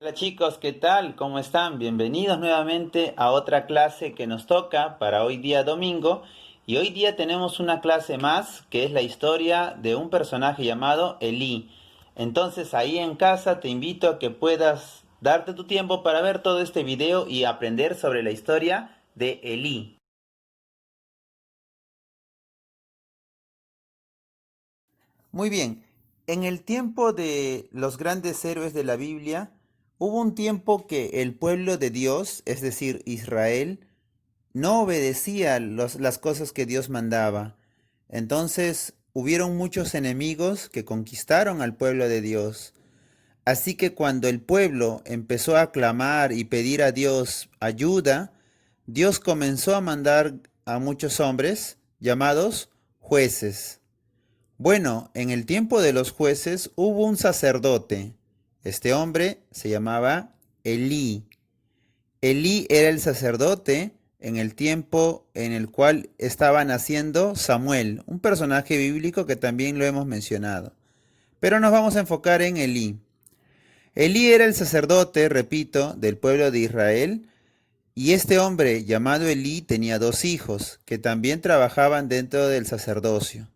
Hola chicos, ¿qué tal? ¿Cómo están? Bienvenidos nuevamente a otra clase que nos toca para hoy día domingo. Y hoy día tenemos una clase más que es la historia de un personaje llamado Elí. Entonces ahí en casa te invito a que puedas darte tu tiempo para ver todo este video y aprender sobre la historia de Elí. Muy bien, en el tiempo de los grandes héroes de la Biblia, hubo un tiempo que el pueblo de Dios, es decir, Israel, no obedecía las cosas que Dios mandaba. Entonces hubieron muchos enemigos que conquistaron al pueblo de Dios. Así que cuando el pueblo empezó a clamar y pedir a Dios ayuda, Dios comenzó a mandar a muchos hombres llamados jueces. Bueno, en el tiempo de los jueces hubo un sacerdote. Este hombre se llamaba Elí. Elí era el sacerdote en el tiempo en el cual estaba naciendo Samuel, un personaje bíblico que también lo hemos mencionado. Pero nos vamos a enfocar en Elí. Elí era el sacerdote, repito, del pueblo de Israel, y este hombre llamado Elí tenía dos hijos que también trabajaban dentro del sacerdocio.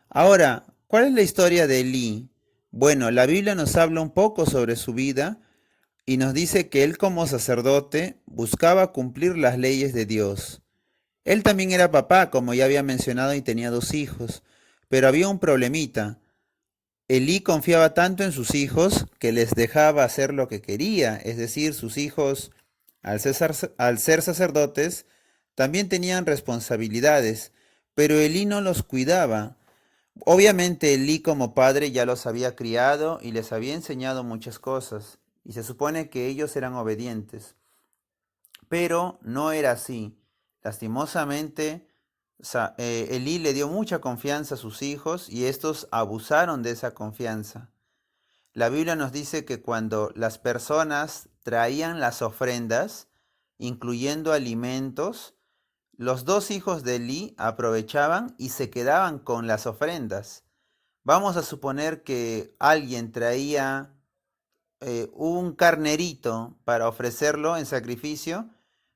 Ahora, ¿cuál es la historia de Elí? Bueno, la Biblia nos habla un poco sobre su vida y nos dice que él como sacerdote buscaba cumplir las leyes de Dios. Él también era papá, como ya había mencionado, y tenía dos hijos, pero había un problemita. Elí confiaba tanto en sus hijos que les dejaba hacer lo que quería, es decir, sus hijos, al ser sacerdotes, también tenían responsabilidades, pero Elí no los cuidaba. Obviamente Elí como padre ya los había criado y les había enseñado muchas cosas, y se supone que ellos eran obedientes, pero no era así. Lastimosamente, Elí le dio mucha confianza a sus hijos y estos abusaron de esa confianza. La Biblia nos dice que cuando las personas traían las ofrendas, incluyendo alimentos, los dos hijos de Elí aprovechaban y se quedaban con las ofrendas. Vamos a suponer que alguien traía un carnerito para ofrecerlo en sacrificio.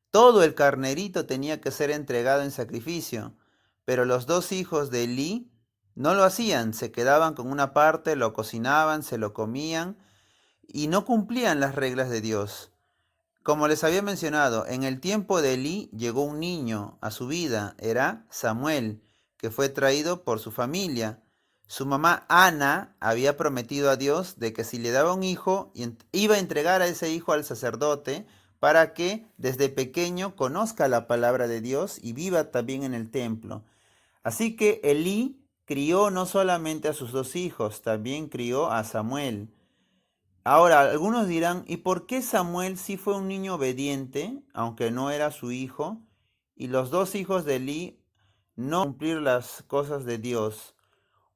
Todo el carnerito tenía que ser entregado en sacrificio, pero los dos hijos de Elí no lo hacían, se quedaban con una parte, lo cocinaban, se lo comían y no cumplían las reglas de Dios. Como les había mencionado, en el tiempo de Elí llegó un niño a su vida, era Samuel, que fue traído por su familia. Su mamá Ana había prometido a Dios de que si le daba un hijo, iba a entregar a ese hijo al sacerdote para que desde pequeño conozca la palabra de Dios y viva también en el templo. Así que Elí crió no solamente a sus dos hijos, también crió a Samuel. Ahora, algunos dirán, ¿y por qué Samuel sí fue un niño obediente, aunque no era su hijo, y los dos hijos de Elí no cumplir las cosas de Dios?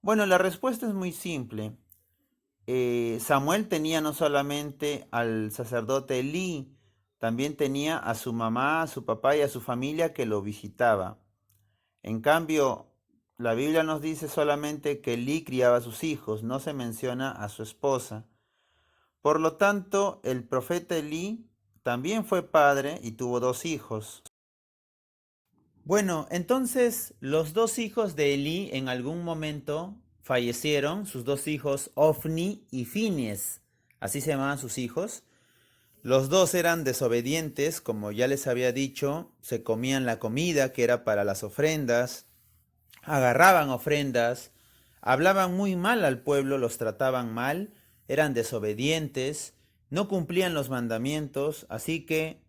Bueno, la respuesta es muy simple. Samuel tenía no solamente al sacerdote Elí, también tenía a su mamá, a su papá y a su familia que lo visitaba. En cambio, la Biblia nos dice solamente que Elí criaba a sus hijos, no se menciona a su esposa. Por lo tanto, el profeta Elí también fue padre y tuvo dos hijos. Bueno, entonces los dos hijos de Elí en algún momento fallecieron, sus dos hijos Ofni y Finies, así se llamaban sus hijos. Los dos eran desobedientes, como ya les había dicho, se comían la comida que era para las ofrendas, agarraban ofrendas, hablaban muy mal al pueblo, los trataban mal, eran desobedientes, no cumplían los mandamientos, así que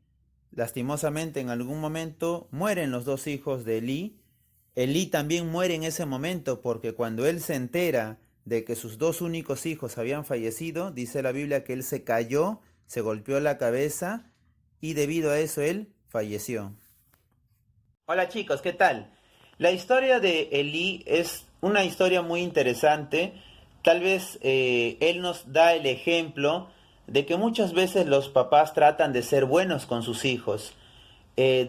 lastimosamente en algún momento mueren los dos hijos de Elí. Elí también muere en ese momento porque cuando él se entera de que sus dos únicos hijos habían fallecido, dice la Biblia que él se cayó, se golpeó la cabeza y debido a eso él falleció. Hola chicos, ¿qué tal? La historia de Elí es una historia muy interesante. Tal vez él nos da el ejemplo de que muchas veces los papás tratan de ser buenos con sus hijos.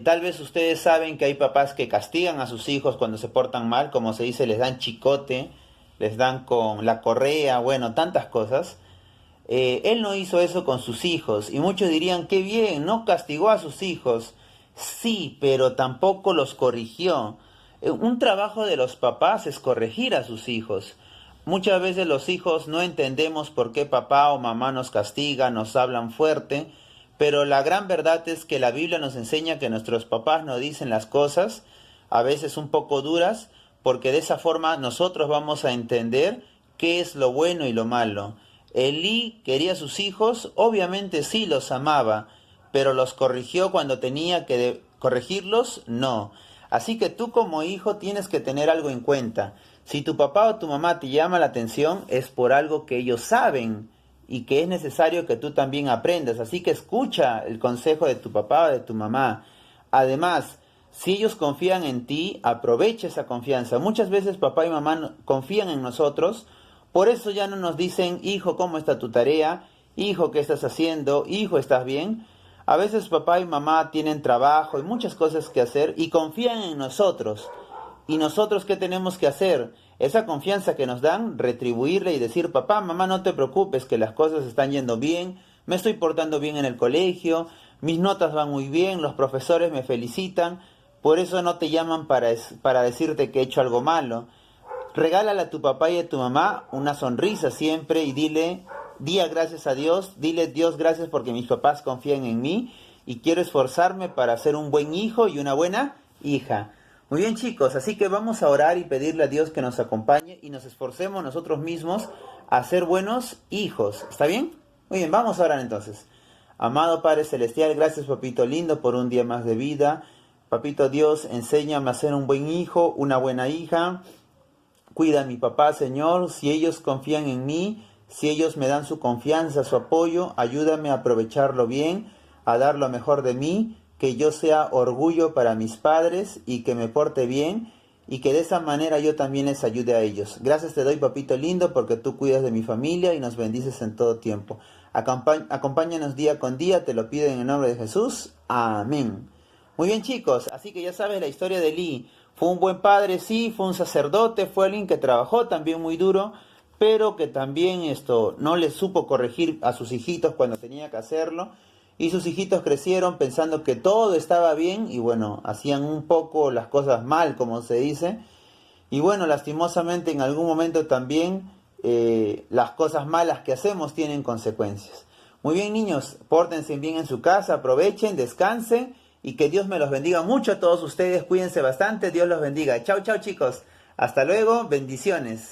Tal vez ustedes saben que hay papás que castigan a sus hijos cuando se portan mal, como se dice, les dan chicote, les dan con la correa, bueno, tantas cosas. Él no hizo eso con sus hijos. Y muchos dirían, qué bien, no castigó a sus hijos. Sí, pero tampoco los corrigió. Un trabajo de los papás es corregir a sus hijos. Muchas veces los hijos no entendemos por qué papá o mamá nos castigan, nos hablan fuerte, pero la gran verdad es que la Biblia nos enseña que nuestros papás nos dicen las cosas, a veces un poco duras, porque de esa forma nosotros vamos a entender qué es lo bueno y lo malo. Elí quería a sus hijos, obviamente sí los amaba, pero los corrigió cuando tenía que corregirlos, no. Así que tú como hijo tienes que tener algo en cuenta. Si tu papá o tu mamá te llama la atención, es por algo que ellos saben y que es necesario que tú también aprendas. Así que escucha el consejo de tu papá o de tu mamá. Además, si ellos confían en ti, aprovecha esa confianza. Muchas veces papá y mamá confían en nosotros, por eso ya no nos dicen, hijo, ¿cómo está tu tarea? Hijo, ¿qué estás haciendo? Hijo, ¿estás bien? A veces papá y mamá tienen trabajo y muchas cosas que hacer y confían en nosotros. ¿Y nosotros qué tenemos que hacer? Esa confianza que nos dan, retribuirle y decir, papá, mamá, no te preocupes, que las cosas están yendo bien, me estoy portando bien en el colegio, mis notas van muy bien, los profesores me felicitan, por eso no te llaman para decirte que he hecho algo malo. Regálale a tu papá y a tu mamá una sonrisa siempre y dile gracias a Dios, dile Dios gracias porque mis papás confían en mí y quiero esforzarme para ser un buen hijo y una buena hija. Muy bien chicos, así que vamos a orar y pedirle a Dios que nos acompañe y nos esforcemos nosotros mismos a ser buenos hijos. ¿Está bien? Muy bien, vamos a orar entonces. Amado Padre Celestial, gracias papito lindo por un día más de vida. Papito Dios, enséñame a ser un buen hijo, una buena hija. Cuida a mi papá, Señor, si ellos confían en mí, si ellos me dan su confianza, su apoyo, ayúdame a aprovecharlo bien, a dar lo mejor de mí, que yo sea orgullo para mis padres y que me porte bien y que de esa manera yo también les ayude a ellos. Gracias te doy, papito lindo, porque tú cuidas de mi familia y nos bendices en todo tiempo. Acompáñanos día con día, te lo pido en el nombre de Jesús. Amén. Muy bien chicos, así que ya sabes la historia de Elí. Fue un buen padre, sí, fue un sacerdote, fue alguien que trabajó también muy duro, pero que también no le supo corregir a sus hijitos cuando tenía que hacerlo. Y sus hijitos crecieron pensando que todo estaba bien y bueno, hacían un poco las cosas mal, como se dice. Y bueno, lastimosamente en algún momento también las cosas malas que hacemos tienen consecuencias. Muy bien niños, pórtense bien en su casa, aprovechen, descansen y que Dios me los bendiga mucho a todos ustedes. Cuídense bastante, Dios los bendiga. Chao, chao chicos. Hasta luego, bendiciones.